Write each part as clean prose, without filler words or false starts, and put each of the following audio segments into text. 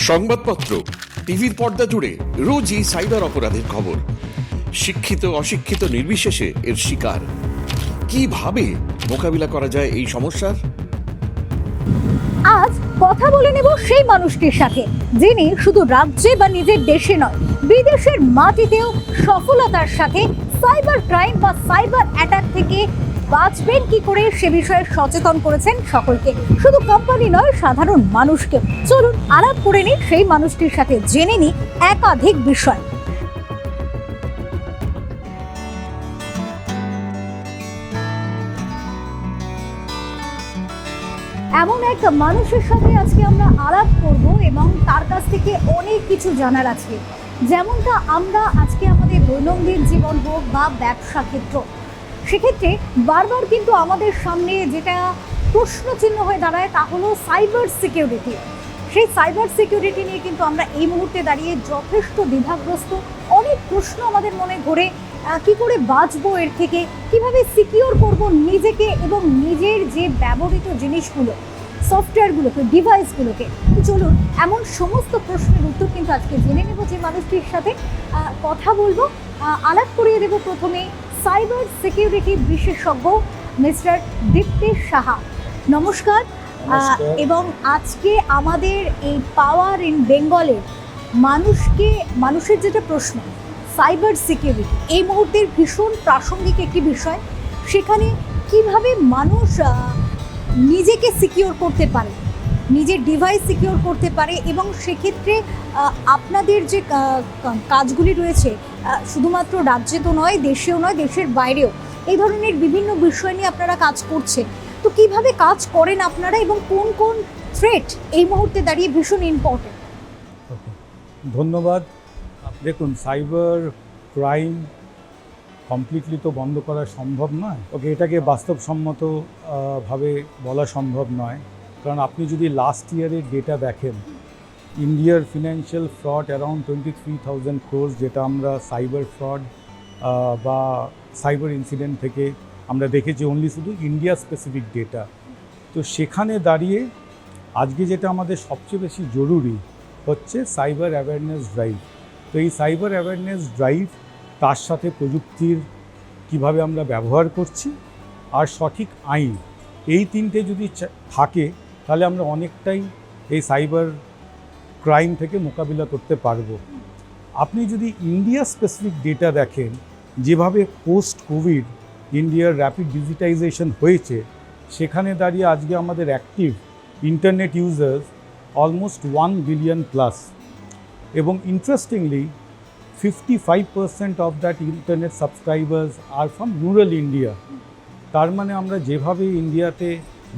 সংবাদপত্র, টিভির পর্দা জুড়ে রোজই সাইবার অপরাধের খবর। শিক্ষিত অশিক্ষিত নির্বিশেষে এর শিকার। কিভাবে মোকাবিলা করা যায় এই সমস্যার? আজ কথা বলে নেব সেই মানুষটির সাথে যিনি শুধু রাজ্যে বা নিজের দেশে নয়, বিদেশের মাটিতেও সফলতার সাথে সাইবার ক্রাইম বা সাইবার অ্যাটাক থেকে বাঁচবেন কি করে সে বিষয়ে সচেতন করেছেন সকলকে, শুধু কোম্পানি নয় সাধারণ মানুষকে। চলুন আলাপ করে নিই সেই মানুষটির সাথে, জেনে নিই একাধিক বিষয়। এমন এক মানুষের সাথে আজকে আমরা আলাপ করব এবং তার কাছ থেকে অনেক কিছু জানার আছে। যেমনটা আমরা আজকে আমাদের দৈনন্দিন জীবন হোক বা ব্যবসা ক্ষেত্র, সেক্ষেত্রে বারবার কিন্তু আমাদের সামনে যেটা প্রশ্ন চিহ্ন হয়ে দাঁড়ায় তা হলো সাইবার সিকিউরিটি। সেই সাইবার সিকিউরিটি নিয়ে কিন্তু আমরা এই মুহূর্তে দাঁড়িয়ে যথেষ্ট দ্বিধাগ্রস্ত। অনেক প্রশ্ন আমাদের মনে ঘোরে, কি করে বাঁচবো এর থেকে, কিভাবে সিকিউর করব নিজেকে এবং নিজের যে ব্যবহৃত জিনিসগুলো, সফটওয়্যারগুলোকে, ডিভাইসগুলোকে। চলুন এমন সমস্ত প্রশ্নের উত্তর কিন্তু আজকে জেনে নেব যে মানুষটির সাথে কথা বলবো। আলাপ করিয়ে দেব প্রথমে সাইবার সিকিউরিটি বিশেষজ্ঞ মিস্টার দীপ্তেশ সাহা। নমস্কার। এবং আজকে আমাদের এই পাওয়ার ইন বেঙ্গলের মানুষের যেটা প্রশ্ন, সাইবার সিকিউরিটি এই মুহূর্তের ভীষণ প্রাসঙ্গিক একটি বিষয়। সেখানে কিভাবে মানুষ নিজেকে সিকিউর করতে পারে, নিজের ডিভাইস সিকিউর করতে পারে, এবং সেক্ষেত্রে আপনাদের যে কাজগুলি রয়েছে শুধুমাত্র রাজ্যে তো নয়, দেশেও নয়, দেশের বাইরেও এই ধরনের বিভিন্ন বিষয় নিয়ে আপনারা কাজ করছেন। তো কিভাবে কাজ করেন আপনারা এবং কোন কোন থ্রেট এই মুহূর্তে দাঁড়িয়ে ভীষণ ইম্পর্টেন্ট? ধন্যবাদ। দেখুন, সাইবার ক্রাইম কমপ্লিটলি তো বন্ধ করা সম্ভব নয়। এটাকে বাস্তবসম্মত ভাবে বলা সম্ভব নয়, কারণ আপনি যদি লাস্ট ইয়ারের ডেটা দেখেন, ইন্ডিয়ার ফিনান্সিয়াল ফ্রড অ্যারাউন্ড 23,000 crores, যেটা আমরা সাইবার ফ্রড বা সাইবার ইনসিডেন্ট থেকে আমরা দেখেছি অনলি শুধু ইন্ডিয়া স্পেসিফিক ডেটা। তো সেখানে দাঁড়িয়ে আজকে যেটা আমাদের সবচেয়ে বেশি জরুরি হচ্ছে সাইবার অ্যাওয়ারনেস ড্রাইভ। তো এই সাইবার অ্যাওয়ারনেস ড্রাইভ, তার সাথে প্রযুক্তির কিভাবে আমরা ব্যবহার করছি আর সঠিক আইন, এই তিনটে যদি থাকে তাহলে আমরা অনেকটাই এই সাইবার ক্রাইম থেকে মোকাবিলা করতে পারবো। আপনি যদি ইন্ডিয়া স্পেসিফিক ডেটা দেখেন, যেভাবে পোস্ট কোভিড ইন্ডিয়ার র্যাপিড ডিজিটাইজেশন হয়েছে, সেখানে দাঁড়িয়ে আজকে আমাদের active internet users almost 1 billion plus, এবং interestingly 55% of that internet subscribers are from rural India. তার মানে আমরা যেভাবে ইন্ডিয়াতে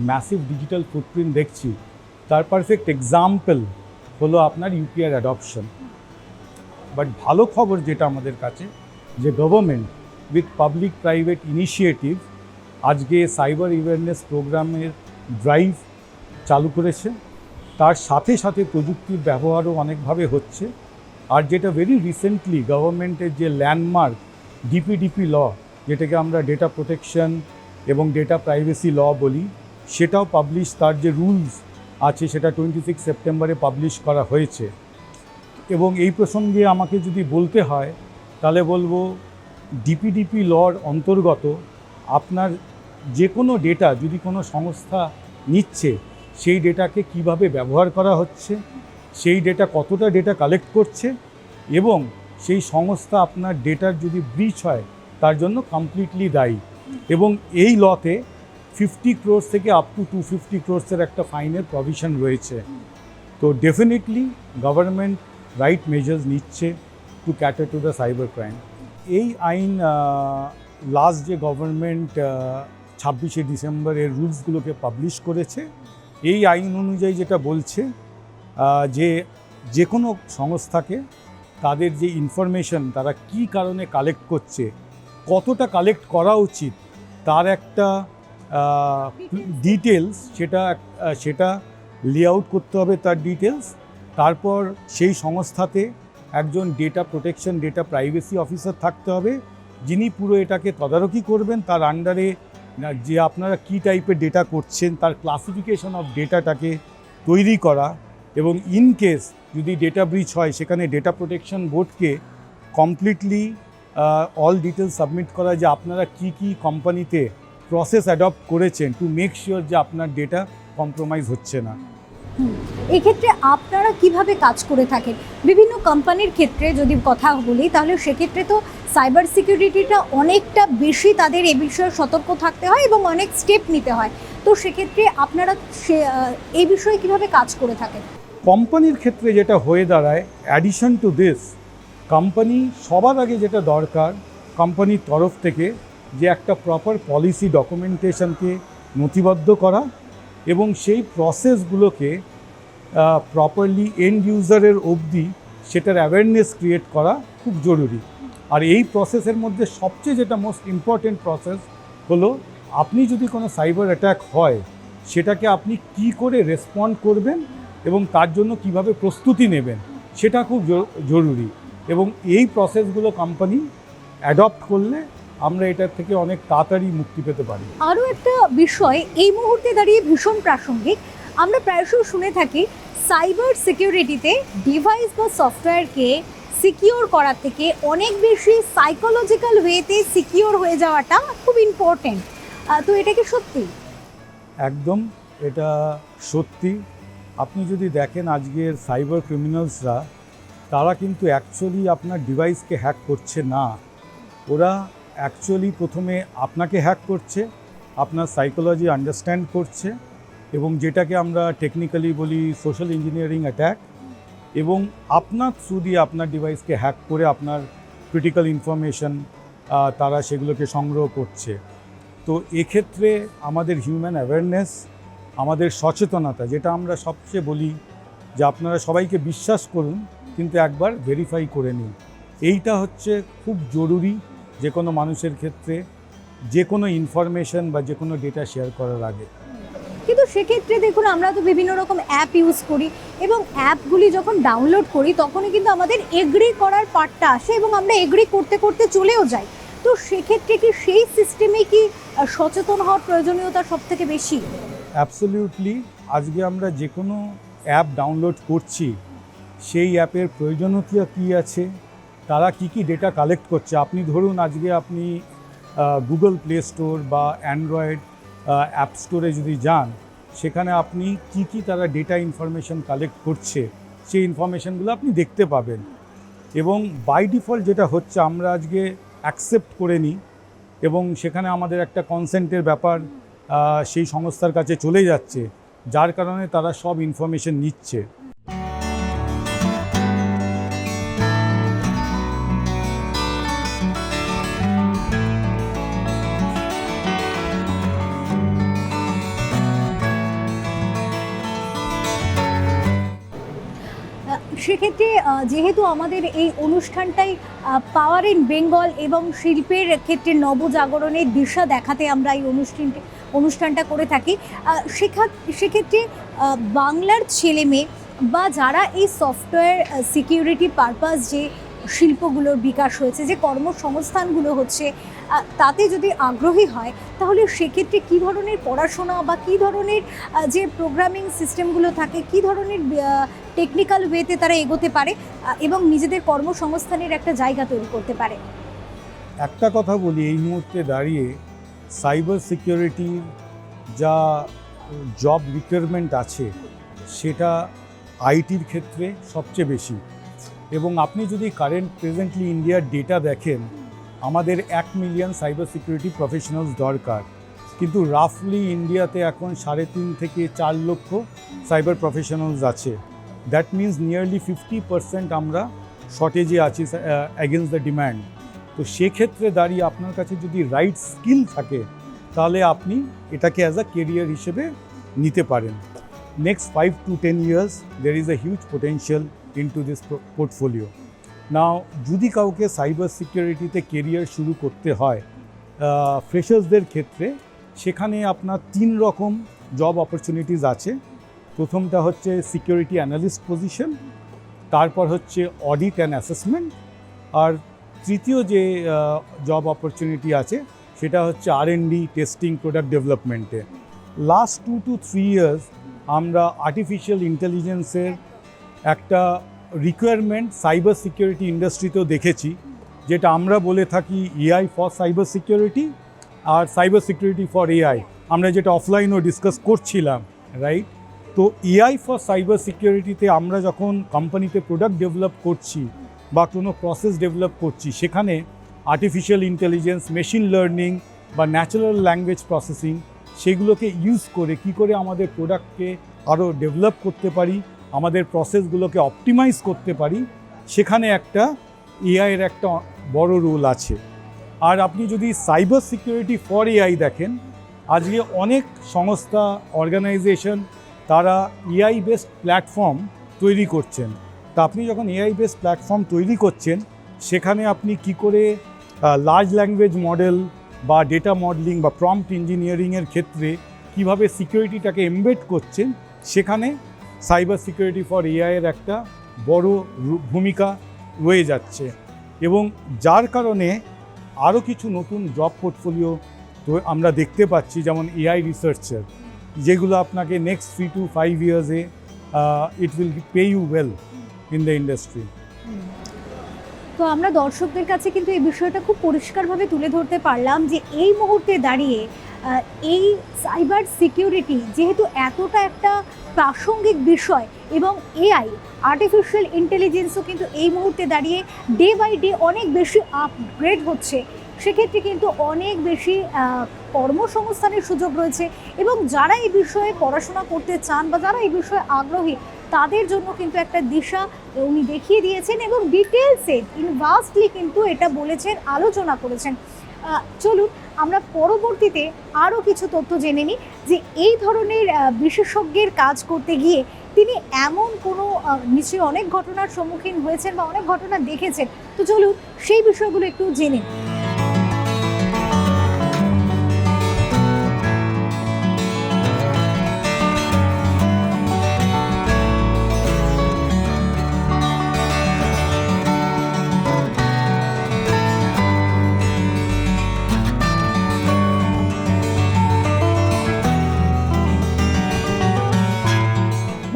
ম্যাসিভ ডিজিটাল ফুটপ্রিন্ট দেখছি, তার পারফেক্ট এক্সাম্পল হলো আপনার ইউপিআই অ্যাডপশন। বাট ভালো খবর যেটা আমাদের কাছে, যে government with public private initiative আজকে সাইবার অ্যাওয়ারনেস প্রোগ্রামের ড্রাইভ চালু করেছে। তার সাথে সাথে প্রযুক্তির ব্যবহারও অনেকভাবে হচ্ছে। আর যেটা ভেরি রিসেন্টলি গভর্নমেন্টের যে ল্যান্ডমার্ক ডিপিডিপি ল, যেটাকে আমরা ডেটা প্রোটেকশন এবং ডেটা প্রাইভেসি ল বলি, সেটাও পাবলিশ, তার যে রুলস আছে সেটা 26 সেপ্টেম্বরে পাবলিশ করা হয়েছে। এবং এই প্রসঙ্গে আমাকে যদি বলতে হয় তাহলে বলবো, ডিপিডিপি লর অন্তর্গত আপনার যে কোনো ডেটা যদি কোনো সংস্থা নিচ্ছে, সেই ডেটাকে কিভাবে ব্যবহার করা হচ্ছে, সেই ডেটা কতটা ডেটা কালেক্ট করছে, এবং সেই সংস্থা আপনার ডেটার যদি ব্রিচ হয় তার জন্য কমপ্লিটলি দায়ী। এবং এই লতে 50 crores থেকে আপ টু 250 crores-এর একটা ফাইনের প্রভিশন রয়েছে। তো ডেফিনেটলি গভর্নমেন্ট রাইট মেজার্স নিচ্ছে to cater to the cyber crime. এই আইন লাস্ট যে গভর্নমেন্ট 26শে ডিসেম্বর এর রুলসগুলোকে পাবলিশ করেছে, এই আইন অনুযায়ী যেটা বলছে যে কোনো সংস্থাকে তাদের যে ইনফরমেশন তারা কি কারণে কালেক্ট করছে, কতটা কালেক্ট করা উচিত, তার একটা ডিটেলস সেটা লেআউট করতে হবে, তার ডিটেলস। তারপর সেই সংস্থাতে একজন data protection, data privacy officer থাকতে হবে, যিনি পুরো এটাকে তদারকি করবেন। তার আন্ডারে যে আপনারা কী টাইপের ডেটা করছেন তার ক্লাসিফিকেশন অফ ডেটাটাকে তৈরি করা, এবং ইন কেস যদি ডেটা ব্রিচ হয় সেখানে ডেটা প্রোটেকশন বোর্ডকে কমপ্লিটলি অল ডিটেলস সাবমিট করা যে আপনারা কি কি কোম্পানিতে প্রসেস অ্যাডপ্ট করেছেন টু মেক শিওর যে আপনার ডেটা কম্প্রোমাইজ হচ্ছে না। এক্ষেত্রে আপনারা কিভাবে কাজ করে থাকেন? বিভিন্ন কোম্পানির ক্ষেত্রে যদি কথা বলি তাহলে সেক্ষেত্রে তো সাইবার সিকিউরিটিটা অনেকটা বেশি তাদের এ বিষয়ে সতর্ক থাকতে হয় এবং অনেক স্টেপ নিতে হয়। তো সেক্ষেত্রে আপনারা এই বিষয়ে কিভাবে কাজ করে থাকেন? কোম্পানির ক্ষেত্রে যেটা হয়ে দাঁড়ায়, অ্যাডিশন টু দিস, কোম্পানি সবার আগে যেটা দরকার কোম্পানির তরফ থেকে যে একটা প্রপার পলিসি ডকুমেন্টেশনকে নথিবদ্ধ করা এবং সেই প্রসেসগুলোকে প্রপারলি এন্ড ইউজারের অবধি সেটার অ্যাওয়ারনেস ক্রিয়েট করা খুব জরুরি। আর এই প্রসেসের মধ্যে সবচেয়ে যেটা মোস্ট ইম্পর্টেন্ট প্রসেস হলো আপনি যদি কোনো সাইবার অ্যাটাক হয় সেটাকে আপনি কি করে রেসপন্ড করবেন এবং তার জন্য কিভাবে প্রস্তুতি নেবেন সেটা খুব জরুরি। এবং এই প্রসেসগুলো কোম্পানি অ্যাডপ্ট করলে আমরা এটার থেকে অনেক তাড়াতাড়ি মুক্তি পেতে পারি। আরও একটা বিষয় এই মুহূর্তে দাঁড়িয়ে ভীষণ প্রাসঙ্গিক, আমরা প্রায়শই শুনে থাকি সাইবার সিকিউরিটিতে ডিভাইস বা সফটওয়্যারকে সিকিওর করার থেকে অনেক বেশি সাইকোলজিক্যাল ওয়েতে সিকিওর হয়ে যাওয়াটা খুব ইম্পর্টেন্ট। তো এটা কি সত্যি? একদম, এটা সত্যি। আপনি যদি দেখেন আজকের সাইবার ক্রিমিনালসরা তারা কিন্তু অ্যাকচুয়ালি আপনার ডিভাইসকে হ্যাক করছে না, ওরা অ্যাকচুয়ালি প্রথমে আপনাকে হ্যাক করছে, আপনার সাইকোলজি আন্ডারস্ট্যান্ড করছে এবং যেটাকে আমরা টেকনিক্যালি বলি সোশ্যাল ইঞ্জিনিয়ারিং অ্যাট্যাক, এবং আপনার থ্রু দিয়ে আপনার ডিভাইসকে হ্যাক করে আপনার ক্রিটিক্যাল ইনফরমেশন তারা সেগুলোকে সংগ্রহ করছে। তো এক্ষেত্রে আমাদের হিউম্যান অ্যাওয়ারনেস, আমাদের সচেতনতা, যেটা আমরা সবচেয়ে বলি যে আপনারা সবাইকে বিশ্বাস করুন কিন্তু একবার ভেরিফাই করে নিন, এইটা হচ্ছে খুব জরুরি যে কোনো মানুষের ক্ষেত্রে যে কোনো ইনফরমেশন বা যে কোনো ডেটা শেয়ার করার আগে। কিন্তু সেক্ষেত্রে দেখুন আমরা তো বিভিন্ন রকম অ্যাপ ইউজ করি এবং অ্যাপগুলি যখন ডাউনলোড করি তখনই কিন্তু আমাদের এগ্রি করার পার্টটা আসে এবং আমরা এগ্রি করতে করতে চলেও যাই। তো সেক্ষেত্রে কি সেই সিস্টেমে কি সচেতন হওয়ার প্রয়োজনীয়তা সব থেকে বেশি? অ্যাবসলিউটলি। আজকে আমরা যে কোনো অ্যাপ ডাউনলোড করছি সেই অ্যাপের প্রয়োজনীয়তা কী আছে, তারা কি কি ডেটা কালেক্ট করছে। আপনি ধরুন আজকে আপনি গুগল প্লে স্টোর বা অ্যান্ড্রয়েড অ্যাপ স্টোরে যদি যান, সেখানে আপনি কি কি তারা ডেটা ইনফরমেশন কালেক্ট করছে সেই ইনফরমেশনগুলো আপনি দেখতে পাবেন। এবং বাই ডিফল্ট যেটা হচ্ছে আমরা আজকে অ্যাকসেপ্ট করে নিই এবং সেখানে আমাদের একটা কনসেন্টের ব্যাপার সেই সংস্থার কাছে চলে যাচ্ছে, যার কারণে তারা সব ইনফরমেশন নিচ্ছে। সেক্ষেত্রে যেহেতু আমাদের এই অনুষ্ঠানটাই পাওয়ার ইন বেঙ্গল এবং শিল্পের ক্ষেত্রে নবজাগরণের দিশা দেখাতে আমরা এই অনুষ্ঠানটা করে থাকি, সেক্ষেত্রে বাংলার ছেলেমেয়ে বা যারা এই সফটওয়্যার সিকিউরিটি পারপাস যে শিল্পগুলোর বিকাশ হয়েছে, যে কর্মসংস্থানগুলো হচ্ছে, তাতে যদি আগ্রহী হয় তাহলে সেক্ষেত্রে কী ধরনের পড়াশোনা বা কী ধরনের যে প্রোগ্রামিং সিস্টেমগুলো থাকে, কী ধরনের টেকনিক্যাল ওয়েতে তারা এগোতে পারে এবং নিজেদের কর্মসংস্থানের একটা জায়গা তৈরি করতে পারে? একটা কথা বলি, এই মুহূর্তে দাঁড়িয়ে সাইবার সিকিউরিটির যা জব রিকোয়ারমেন্ট আছে সেটা আইটির ক্ষেত্রে সবচেয়ে বেশি। এবং আপনি যদি প্রেজেন্টলি ইন্ডিয়ার ডেটা দেখেন, আমাদের 1 মিলিয়ন সাইবার সিকিউরিটি প্রফেশনালস দরকার, কিন্তু রাফলি ইন্ডিয়াতে এখন 3.5 থেকে 4 লক্ষ সাইবার প্রফেশনালস আছে। দ্যাট মিনস নিয়ারলি 50% আমরা শর্টেজে আছি অ্যাগেন্স্ট দ্য ডিম্যান্ড। তো সেক্ষেত্রে দাঁড়িয়ে আপনার কাছে যদি রাইট স্কিল থাকে তাহলে আপনি এটাকে অ্যাজ আ কেরিয়ার হিসেবে নিতে পারেন। Next 5 to 10 years there is a huge potential into this portfolio. নাও যদি কাউকে সাইবার সিকিউরিটিতে কেরিয়ার শুরু করতে হয় ফ্রেশার্সদের ক্ষেত্রে, সেখানে আপনার 3 রকম জব অপরচুনিটিস আছে। প্রথমটা হচ্ছে সিকিউরিটি অ্যানালিস্ট পজিশন, তারপর হচ্ছে অডিট অ্যান্ড অ্যাসেসমেন্ট, আর তৃতীয় যে জব অপরচুনিটি আছে সেটা হচ্ছে R&D টেস্টিং প্রোডাক্ট ডেভেলপমেন্টে। লাস্ট 2 to 3 years আমরা আর্টিফিশিয়াল ইন্টেলিজেন্সের একটা রিকোয়ারমেন্ট সাইবার সিকিউরিটি ইন্ডাস্ট্রিতেও দেখেছি, যেটা আমরা বলে থাকি এআই ফর সাইবার সিকিউরিটি আর সাইবার সিকিউরিটি ফর এআই, আমরা যেটা অফলাইনেও ডিসকাস করছিলাম, রাইট? তো এআই ফর সাইবার সিকিউরিটিতে আমরা যখন কোম্পানিতে প্রোডাক্ট ডেভেলপ করছি বা কোনো প্রসেস ডেভেলপ করছি, সেখানে আর্টিফিশিয়াল ইন্টেলিজেন্স, মেশিন লার্নিং বা ন্যাচারাল ল্যাঙ্গুয়েজ প্রসেসিং, সেগুলোকে ইউজ করে কী করে আমাদের প্রোডাক্টকে আরও ডেভেলপ করতে পারি, আমাদের প্রসেসগুলোকে অপটিমাইজ করতে পারি, সেখানে একটা এআইয়ের একটা বড় রোল আছে। আর আপনি যদি সাইবার সিকিউরিটি ফর এআই দেখেন, আজকে অনেক সংস্থা, অর্গানাইজেশন তারা এআই বেসড প্ল্যাটফর্ম তৈরি করছেন। তা আপনি যখন এআই বেসড প্ল্যাটফর্ম তৈরি করছেন, সেখানে আপনি কি করে লার্জ ল্যাঙ্গুয়েজ মডেল বা ডেটা মডেলিং বা প্রম্পট ইঞ্জিনিয়ারিংয়ের ক্ষেত্রে কিভাবে সিকিউরিটিটাকে এমবেড করছেন, সেখানে সাইবার সিকিউরিটি ফর এআইয়ের একটা বড় ভূমিকা রয়ে যাচ্ছে। এবং যার কারণে আরও কিছু নতুন জব পোর্টফোলিও তো আমরা দেখতে পাচ্ছি, যেমন এআই রিসার্চার, যেগুলো আপনাকে নেক্সট 3 to 5 ইয়ার্সে it will pay you well in the industry. তো আমরা দর্শকদের কাছে কিন্তু এই বিষয়টা খুব পরিষ্কারভাবে তুলে ধরতে পারলাম যে এই মুহূর্তে দাঁড়িয়ে এই সাইবার সিকিউরিটি যেহেতু এতটা একটা প্রাসঙ্গিক বিষয়, এবং এআই আর্টিফিশিয়াল ইন্টেলিজেন্সও কিন্তু এই মুহূর্তে দাঁড়িয়ে ডে বাই ডে অনেক বেশি আপগ্রেড হচ্ছে, সেক্ষেত্রে কিন্তু অনেক বেশি কর্মসংস্থানের সুযোগ রয়েছে। এবং যারা এই বিষয়ে পড়াশোনা করতে চান বা যারা এই বিষয়ে আগ্রহী, তাদের জন্য কিন্তু একটা দিশা উনি দেখিয়ে দিয়েছেন এবং ডিটেলসে ইনভাস্টলি কিন্তু এটা বলেছেন, আলোচনা করেছেন। চলুন আমরা পরবর্তীতে আরও কিছু তথ্য জেনে নিই যে এই ধরনের বিশেষজ্ঞের কাজ করতে গিয়ে তিনি এমন কোনো নিশ্চয়ই অনেক ঘটনার সম্মুখীন হয়েছেন বা অনেক ঘটনা দেখেছেন। তো চলুন সেই বিষয়গুলো একটু জেনে নিই।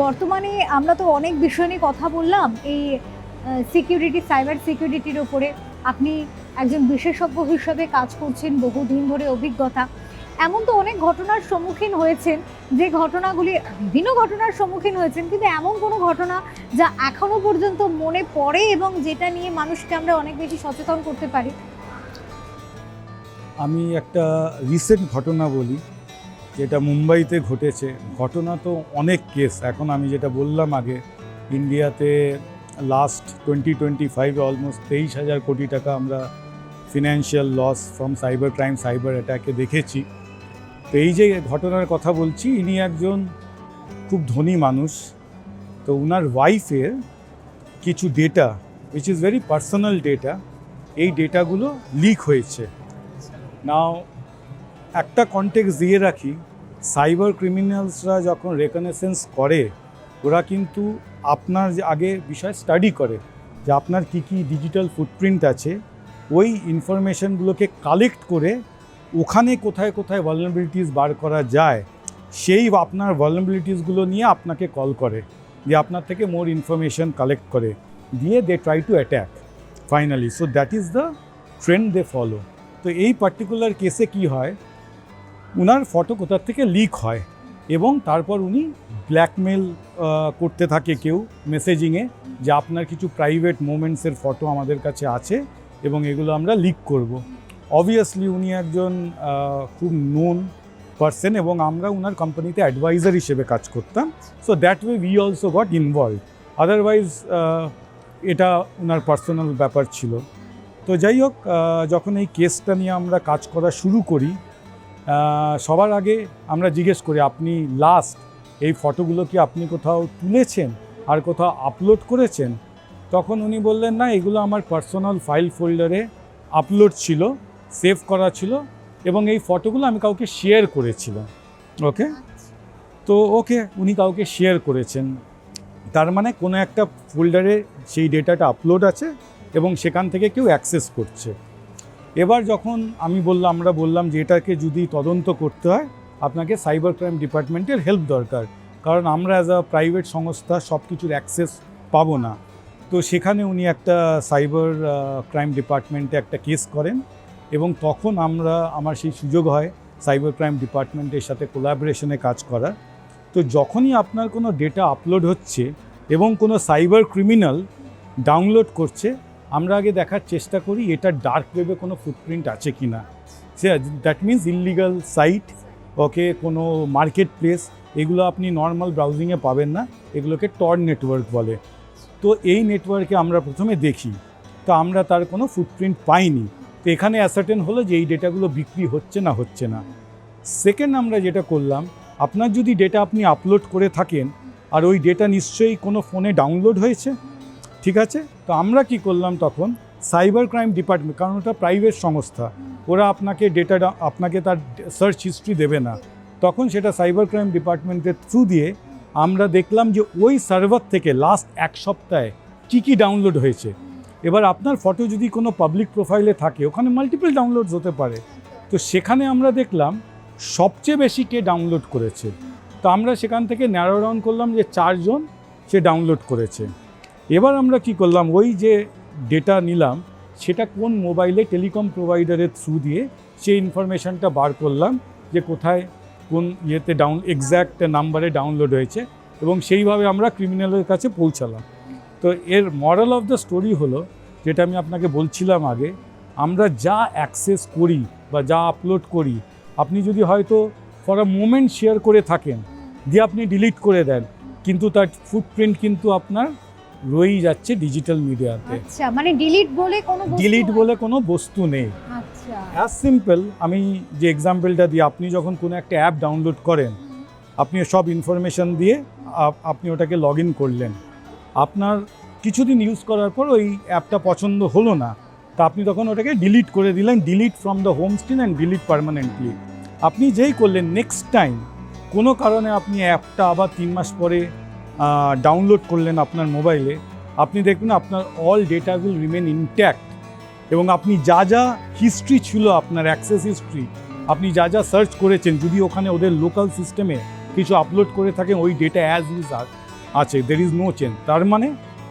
বর্তমানে আমরা তো অনেক বিষয় নিয়ে কথা বললাম এই সিকিউরিটি, সাইবার সিকিউরিটির ওপরে। আপনি একজন বিশেষজ্ঞ হিসাবে কাজ করছেন, বহুদিন ধরে অভিজ্ঞতা। এমন তো অনেক ঘটনার সম্মুখীন হয়েছেন, যে ঘটনাগুলি বিভিন্ন ঘটনার সম্মুখীন হয়েছেন, কিন্তু এমন কোনো ঘটনা যা এখনো পর্যন্ত মনে পড়ে এবং যেটা নিয়ে মানুষকে আমরা অনেক বেশি সচেতন করতে পারি? আমি একটা রিসেন্ট ঘটনা বলি, যেটা মুম্বাইতে ঘটেছে। ঘটনা তো অনেক কেস, এখন আমি যেটা বললাম আগে, ইন্ডিয়াতে লাস্ট 2025 অলমোস্ট 23,000 কোটি টাকা আমরা financial loss from cyber crime, cyber অ্যাটাকে দেখেছি। তো এই যে ঘটনার কথা বলছি, ইনি একজন খুব ধনী মানুষ। তো ওনার ওয়াইফের কিছু data, which is very personal data, এই ডেটাগুলো লিক হয়েছে। নাও একটা কনটেক্সট দিয়ে রাখি, সাইবার ক্রিমিনালসরা যখন রেকগনাইসেন্স করে, ওরা কিন্তু আপনার যে আগে বিষয় স্টাডি করে যে আপনার কী কী ডিজিটাল ফুটপ্রিন্ট আছে, ওই ইনফরমেশনগুলোকে কালেক্ট করে ওখানে কোথায় কোথায় ভালনারেবিলিটিস বার করা যায়, সেই আপনার ভালনারেবিলিটিসগুলো নিয়ে আপনাকে কল করে, যে আপনার থেকে মোর ইনফরমেশন কালেক্ট করে দিয়ে they try to attack finally. So that is the trend they follow. তো এই পার্টিকুলার কেসে কি হয়, উনার ফটো কোথার থেকে লিক হয় এবং তারপর উনি ব্ল্যাকমেল করতে থাকে কেউ মেসেজিংয়ে, যে আপনার কিছু প্রাইভেট মোমেন্টসের ফটো আমাদের কাছে আছে এবং এগুলো আমরা লিক করব। অবভিয়াসলি উনি একজন খুব নোন পারসন এবং আমরা উনার কোম্পানিতে অ্যাডভাইজার হিসেবে কাজ করতাম। So that way we also goat involve, otherwise এটা উনার পার্সোনাল ব্যাপার ছিল। তো যাই হোক, যখন এই কেসটা নিয়ে আমরা কাজ করা শুরু করি, সবার আগে আমরা জিজ্ঞেস করি, আপনি লাস্ট এই ফটোগুলো কি আপনি কোথাও তুলেছেন আর কোথাও আপলোড করেছেন? তখন উনি বললেন, না, এগুলো আমার পার্সোনাল ফাইল ফোল্ডারে আপলোড ছিল, সেভ করা ছিল এবং এই ফটোগুলো আমি কাউকে শেয়ার করেছিলাম। ওকে, তো উনি কাউকে শেয়ার করেছেন, তার মানে কোনো একটা ফোল্ডারে সেই ডেটাটা আপলোড আছে এবং সেখান থেকে কেউ অ্যাক্সেস করছে। এবার যখন আমরা বললাম যে এটাকে যদি তদন্ত করতে হয়, আপনাকে সাইবার ক্রাইম ডিপার্টমেন্টের হেল্প দরকার। কারণ আমরা অ্যাজ আ প্রাইভেট সংস্থা সব কিছুর অ্যাক্সেস পাবো না। তো সেখানে উনি একটা সাইবার ক্রাইম ডিপার্টমেন্টে একটা কেস করেন এবং তখন আমার সেই সুযোগ হয় সাইবার ক্রাইম ডিপার্টমেন্টের সাথে কোলাবোরেশনে কাজ করার। তো যখনই আপনার কোনো ডেটা আপলোড হচ্ছে এবং কোনো সাইবার ক্রিমিনাল ডাউনলোড করছে, আমরা আগে দেখার চেষ্টা করি এটা ডার্ক ওয়েবে কোনো ফুটপ্রিন্ট আছে কি না। দ্যাট মিনস ইললিগাল সাইট, ওকে, কোনো মার্কেট প্লেস, এগুলো আপনি নর্মাল ব্রাউজিংয়ে পাবেন না, এগুলোকে টর নেটওয়ার্ক বলে। তো এই নেটওয়ার্কে আমরা প্রথমে দেখি, তো আমরা তার কোনো ফুটপ্রিন্ট পাইনি। তো এখানে অ্যাসার্টেন হলো যে এই ডেটাগুলো বিক্রি হচ্ছে না। সেকেন্ড আমরা যেটা করলাম, আপনার যদি ডেটা আপনি আপলোড করে থাকেন আর ওই ডেটা নিশ্চয়ই কোনো ফোনে ডাউনলোড হয়েছে, ঠিক আছে। তো আমরা কি করলাম তখন, সাইবার ক্রাইম ডিপার্টমেন্ট, কারণ ওটা প্রাইভেট সংস্থা, ওরা আপনাকে তার সার্চ হিস্ট্রি দেবে না, তখন সেটা সাইবার ক্রাইম ডিপার্টমেন্টের থ্রু দিয়ে আমরা দেখলাম যে ওই সার্ভার থেকে লাস্ট এক সপ্তাহে কী ডাউনলোড হয়েছে। এবার আপনার ফটো যদি কোনো পাবলিক প্রোফাইলে থাকে, ওখানে মাল্টিপল ডাউনলোডস হতে পারে। তো সেখানে আমরা দেখলাম সবচেয়ে বেশি কে ডাউনলোড করেছে। তো আমরা সেখান থেকে ন্যারো ডাউন করলাম যে 4 জন সে ডাউনলোড করেছে। এবার আমরা কি করলাম, ওই যে ডেটা নিলাম সেটা কোন মোবাইলে টেলিকম প্রোভাইডারের থ্রু দিয়ে সেই ইনফরমেশানটা বার করলাম যে কোথায় কোন ইয়েতে এক্স্যাক্ট নাম্বারে ডাউনলোড হয়েছে, এবং সেইভাবে আমরা ক্রিমিনালের কাছে পৌঁছালাম। তো এর মরাল অফ দ্য স্টোরি হলো, যেটা আমি আপনাকে বলছিলাম আগে, আমরা যা অ্যাক্সেস করি বা যা আপলোড করি, আপনি যদি হয়তো ফর আ মোমেন্ট শেয়ার করে থাকেন দিয়ে আপনি ডিলিট করে দেন, কিন্তু তার ফুটপ্রিন্ট কিন্তু আপনার রয়েই যাচ্ছে ডিজিটাল মিডিয়াতে। আচ্ছা, মানে ডিলিট বলে কোনো বস্তু নেই। আচ্ছা, অ্যাজ সিম্পল, আমি যে এক্সাম্পলটা দিই, আপনি যখন কোনো একটা অ্যাপ ডাউনলোড করেন, আপনি সব ইনফরমেশান দিয়ে আপনি ওটাকে লগ ইন করলেন, আপনার কিছুদিন ইউজ করার পর ওই অ্যাপটা পছন্দ হলো না, তা আপনি তখন ওটাকে ডিলিট করে দিলেন, delete from the home screen and delete permanently. আপনি যেই করলেন, নেক্সট টাইম কোনো কারণে আপনি অ্যাপটা আবার 3 মাস পরে ডাউনলোড করলেন আপনার মোবাইলে, আপনি দেখবেন আপনার all data will remain intact, এবং আপনি যা যা হিস্ট্রি ছিল, আপনার অ্যাক্সেস হিস্ট্রি, আপনি যা যা সার্চ করেছেন, যদি ওখানে ওদের লোকাল সিস্টেমে কিছু আপলোড করে থাকেন, ওই ডেটা অ্যাজ ইজ আছে, দের ইজ নো চেঞ্জ। তার মানে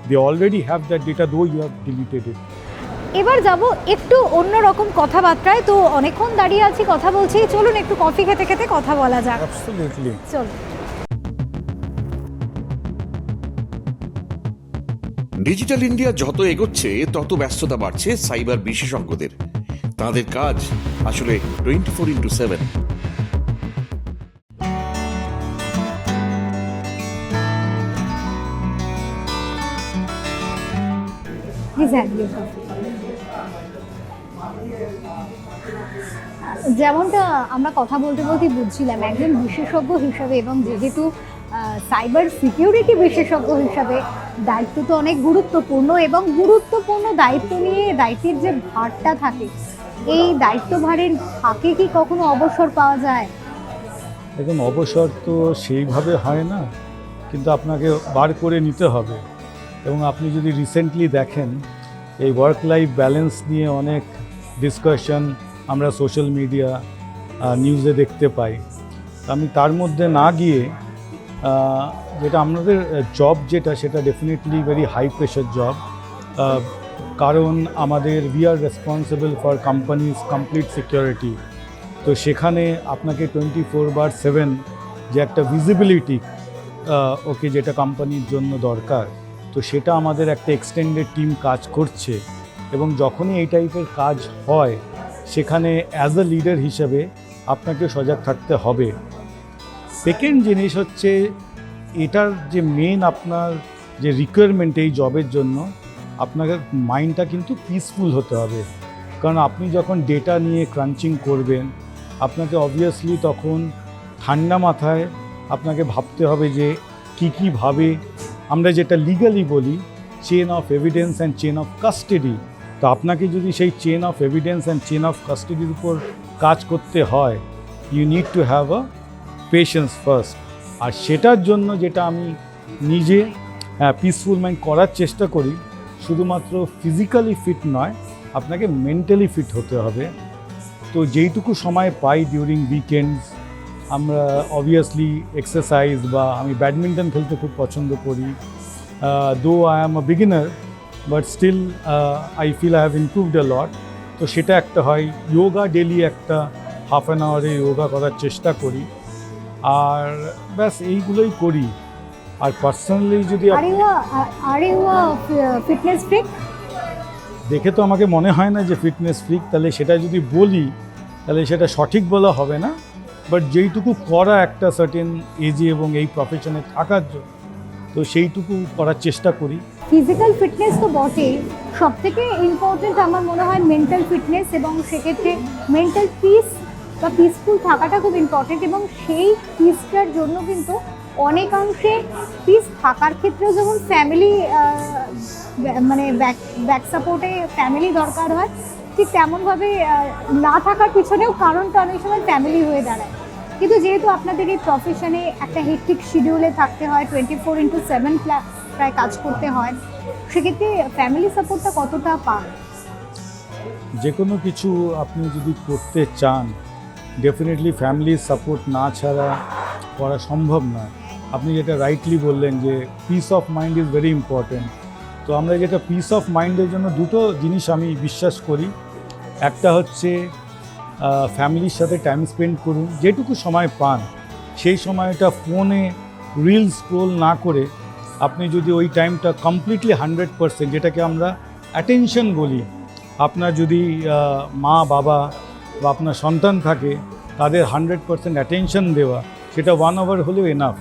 they already have that data, though you have deleted it. এবার যাব একটু অন্যরকম কথাবার্তায়। তো অনেকক্ষণ দাঁড়িয়ে আছি, কথা বলছি, চলুন একটু কফি খেতে খেতে কথা বলা যাক। অ্যাবসলিউটলি, চলুন। ডিজিটাল ইন্ডিয়া যত এগোচ্ছে তত ব্যস্ততা বাড়ছে সাইবার বিশেষজ্ঞদের। তাদের কাজ আসলে 24x7। যেমনটা আমরা কথা বলতে বুঝছিলাম, একজন বিশেষজ্ঞ হিসাবে এবং যেহেতু সাইবার সিকিউরিটি বিশেষজ্ঞ হিসাবে দায়িত্ব তো অনেক গুরুত্বপূর্ণ, এবং গুরুত্বপূর্ণ দায়িত্ব নিয়ে দায়িত্বের যে ভারটা থাকে, এই দায়িত্বভারের ফাঁকে কি কখনো অবসর পাওয়া যায়? দেখুন, অবসর তো সেইভাবে হয় না, কিন্তু আপনাকে বার করে নিতে হবে। এবং আপনি যদি রিসেন্টলি দেখেন, এই ওয়ার্ক লাইফ ব্যালেন্স নিয়ে অনেক ডিসকাশন আমরা সোশ্যাল মিডিয়া, নিউজে দেখতে পাই। আমি তার মধ্যে না গিয়ে, যেটা আমাদের জব সেটা definitely very high pressure job, কারণ আমাদের we are responsible for companies complete security. তো সেখানে আপনাকে 24/7 যে একটা ভিজিবিলিটি, ওকে, যেটা কোম্পানির জন্য দরকার, তো সেটা আমাদের একটা এক্সটেন্ডেড টিম কাজ করছে। এবং যখনই এই টাইপের কাজ হয়, সেখানে অ্যাজ আ লিডার হিসেবে আপনাকে সজাগ থাকতে হবে। সেকেন্ড জিনিস হচ্ছে, এটার যে মেন আপনার যে রিকোয়ারমেন্ট এই জবের জন্য, আপনাকে মাইন্ডটা কিন্তু পিসফুল হতে হবে। কারণ আপনি যখন ডেটা নিয়ে ক্রাঞ্চিং করবেন, আপনাকে অবভিয়াসলি তখন ঠান্ডা মাথায় আপনাকে ভাবতে হবে যে কীভাবে আমরা যেটা লিগালি বলি chain of evidence and chain of custody. তো আপনাকে যদি সেই chain of evidence and chain of কাস্টাডির উপর কাজ করতে হয়, you need to have a patience first. আর সেটার জন্য যেটা আমি নিজে পিসফুল মাইন্ড করার চেষ্টা করি, শুধুমাত্র ফিজিক্যালি ফিট নয়, আপনাকে মেন্টালি ফিট হতে হবে। তো যেইটুকু সময় পাই ডিউরিং উইকেন্ডস, আমরা অবভিয়াসলি এক্সারসাইজ বা আমি ব্যাডমিন্টন খেলতে খুব পছন্দ করি, though I am a beginner but still I feel I have improved a lot. তো সেটা একটা হয়। যোগা ডেলি একটা হাফ অ্যান আওয়ারে যোগা করার চেষ্টা করি, আর ব্যাস এইগুলোই করি। আর পার্সোনালি যদি আর ইউ ফিটনেস ফ্রিক? দেখে তো আমাকে মনে হয় না যে ফিটনেস ফ্রিক, তাহলে সেটা যদি বলি তাহলে সেটা সঠিক বলা হবে না। বাট যেইটুকু করা একটা সার্টেন এজে এবং এই প্রফেশনে থাকার জন্য, তো সেইটুকু করার চেষ্টা করি। ফিজিক্যাল ফিটনেস তো বটেই, সব থেকে ইম্পর্টেন্ট আমার মনে হয় মেন্টাল ফিটনেস, এবং সেক্ষেত্রে মেন্টাল পিস বা পিসফুল থাকাটা খুব ইম্পর্টেন্ট। এবং সেই পিসটার জন্য কিন্তু অনেকাংশে পিস থাকার ক্ষেত্রেও যেমন ফ্যামিলি মানে ব্যাক সাপোর্টে ফ্যামিলি দরকার হয়, ঠিক তেমনভাবে না থাকার পিছনেও কারণটা অনেক সময় ফ্যামিলি হয়ে দাঁড়ায়। কিন্তু যেহেতু আপনাদের এই প্রফেশনে একটা হেক্টিক শিডিউলে থাকতে হয়, 24/7 প্রায় কাজ করতে হয়, সেক্ষেত্রে ফ্যামিলি সাপোর্টটা কতটা পান? যে কোনো কিছু আপনি যদি করতে চান, ডেফিনেটলি ফ্যামিলির সাপোর্ট না ছাড়া করা সম্ভব নয়। আপনি যেটা রাইটলি বললেন যে piece of mind is very important. তো আমরা যেটা পিস অফ মাইন্ডের জন্য দুটো জিনিস আমি বিশ্বাস করি। একটা হচ্ছে ফ্যামিলির সাথে টাইম স্পেন্ড করুন, যেটুকু সময় পান সেই সময়টা ফোনে রিল স্ক্রোল না করে আপনি যদি ওই টাইমটা কমপ্লিটলি 100%, যেটাকে আমরা অ্যাটেনশন বলি, আপনার যদি মা বাবা বা আপনার সন্তান থাকে, তাদের 100% অ্যাটেনশন দেওয়া, সেটা 1 আওয়ার হলেও এনাফ।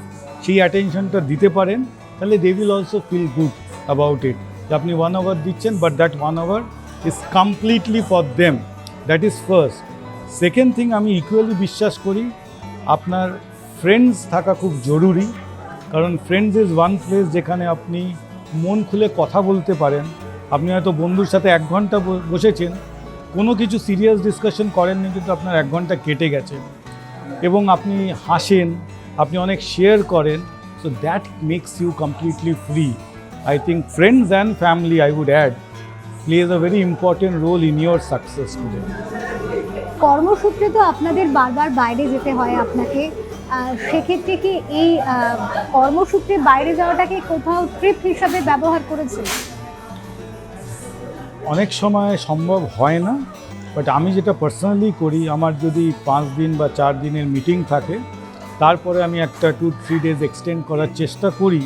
সেই অ্যাটেনশনটা দিতে পারেন, তাহলে they will also feel good about it, যে আপনি 1 আওয়ার দিচ্ছেন, but that 1 hour is completely for them. That is first. Second thing, আমি ইকুয়ালি বিশ্বাস করি আপনার ফ্রেন্ডস থাকা খুব জরুরি, কারণ ফ্রেন্ডস ইজ ওয়ান প্লেস যেখানে আপনি মন খুলে কথা বলতে পারেন। আপনি হয়তো বন্ধুর সাথে 1 ঘন্টা বসেছেন, কোনো কিছু সিরিয়াস ডিসকাশন করেননি, কিন্তু আপনার 1 ঘন্টা কেটে গেছে এবং আপনি হাসেন, আপনি অনেক শেয়ার করেন। So that makes you completely free. I think friends and family, I would add, plays a very important role in your success today. কর্মসূত্রে তো আপনাদের বারবার বাইরে যেতে হয় আপনাকে, সেক্ষেত্রে কি এই কর্মসূত্রে বাইরে যাওয়াটাকে কোথাও ট্রিপ হিসাবে ব্যবহার করেছেন? অনেক সময় সম্ভব হয় না, বাট আমি যেটা পার্সোনালি করি, আমার যদি 5 দিন বা 4 দিনের মিটিং থাকে, তারপরে আমি একটা 2-3 ডেজ এক্সটেন্ড করার চেষ্টা করি,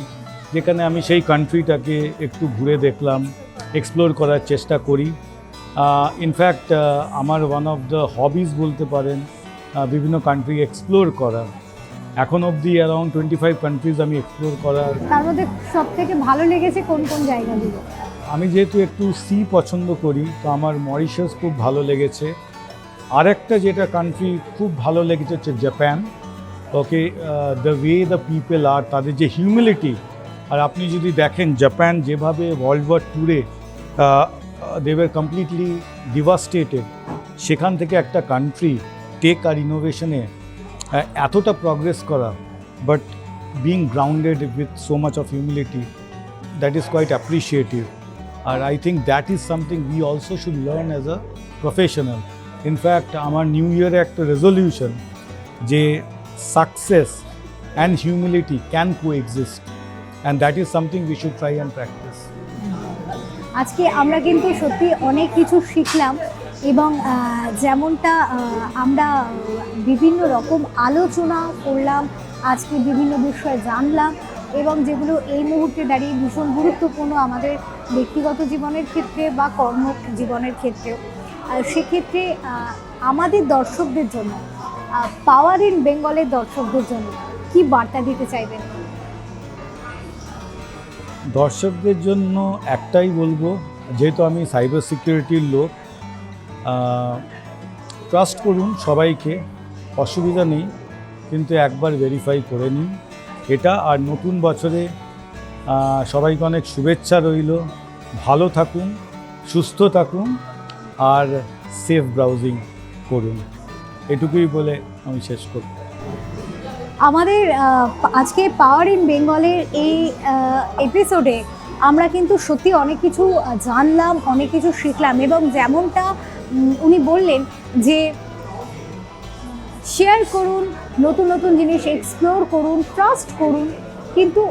যেখানে আমি সেই কান্ট্রিটাকে একটু ঘুরে দেখলাম, এক্সপ্লোর করার চেষ্টা করি। ইনফ্যাক্ট আমার ওয়ান অফ দ্য হবিজ বলতে পারেন বিভিন্ন কান্ট্রি এক্সপ্লোর করা। এখন অবধি অ্যারাউন্ড 25 কান্ট্রিজ আমি এক্সপ্লোর করার। তার মধ্যে সব থেকে ভালো লেগেছে কোন কোন জায়গাগুলো? আমি যেহেতু একটু সি পছন্দ করি, তো আমার মরিশাস খুব ভালো লেগেছে। আরেকটা যেটা কান্ট্রি খুব ভালো লেগেছে হচ্ছে Japan. Okay, the way the people are, তাদের যে হিউমিলিটি, আর আপনি যদি দেখেন জাপান যেভাবে ওয়ার্ল্ড ওয়ার টুরে দে ওয়ার কমপ্লিটলি ডিভাস্টেটেড, সেখান থেকে একটা কান্ট্রি টেক আর ইনোভেশনে এতটা প্রগ্রেস করা, but being grounded with so much of humility, that is quite appreciative. আর I think that is something we also should learn as a professional. In fact আমার new ইয়ারে একটা resolution যে success and humility can coexist, and that is something we should try and practice. আজকে আমরা কিন্তু সত্যি অনেক কিছু শিখলাম, এবং যেমনটা আমরা বিভিন্ন রকম আলোচনা করলাম, আজকে বিভিন্ন বিষয় জানলাম, এবং যেগুলো এই মুহূর্তে দাঁড়িয়ে ভীষণ গুরুত্বপূর্ণ আমাদের ব্যক্তিগত জীবনের ক্ষেত্রে বা কর্ম জীবনের ক্ষেত্রেও। সেক্ষেত্রে আমাদের দর্শকদের জন্য, পাওয়ার ইন বেঙ্গলের দর্শকদের জন্য কি বার্তা দিতে চাইবেন? দর্শকদের জন্য একটাই বলবো, যেহেতু আমি সাইবার সিকিউরিটির লোক, ট্রাস্ট করুন সবাইকে, অসুবিধা নেই, কিন্তু একবার ভেরিফাই করে নিন এটা। আর নতুন বছরে সবাইকে অনেক শুভেচ্ছা রইল। ভালো থাকুন, সুস্থ থাকুন, আর সেফ ব্রাউজিং করুন, এটুকুই বলে আমি শেষ করব। আমাদের আজকে পাওয়ার ইন বেঙ্গলের এই এপিসোডে আমরা কিন্তু সত্যি অনেক কিছু জানলাম, অনেক কিছু শিখলাম, এবং যেমনটা উনি বললেন যে শেয়ার করুন, নতুন নতুন জিনিস এক্সপ্লোর করুন, ট্রাস্ট করুন, কিন্তু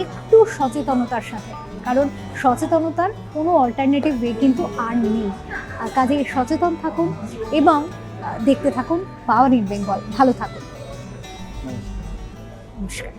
একটু সচেতনতার সাথে, কারণ সচেতনতার কোনো অল্টারনেটিভ ওয়ে কিন্তু আর নেই। আর কাজে সচেতন থাকুন এবং দেখতে থাকুন পাওয়ার ইন বেঙ্গল। ভালো থাকুন। নমস্কার।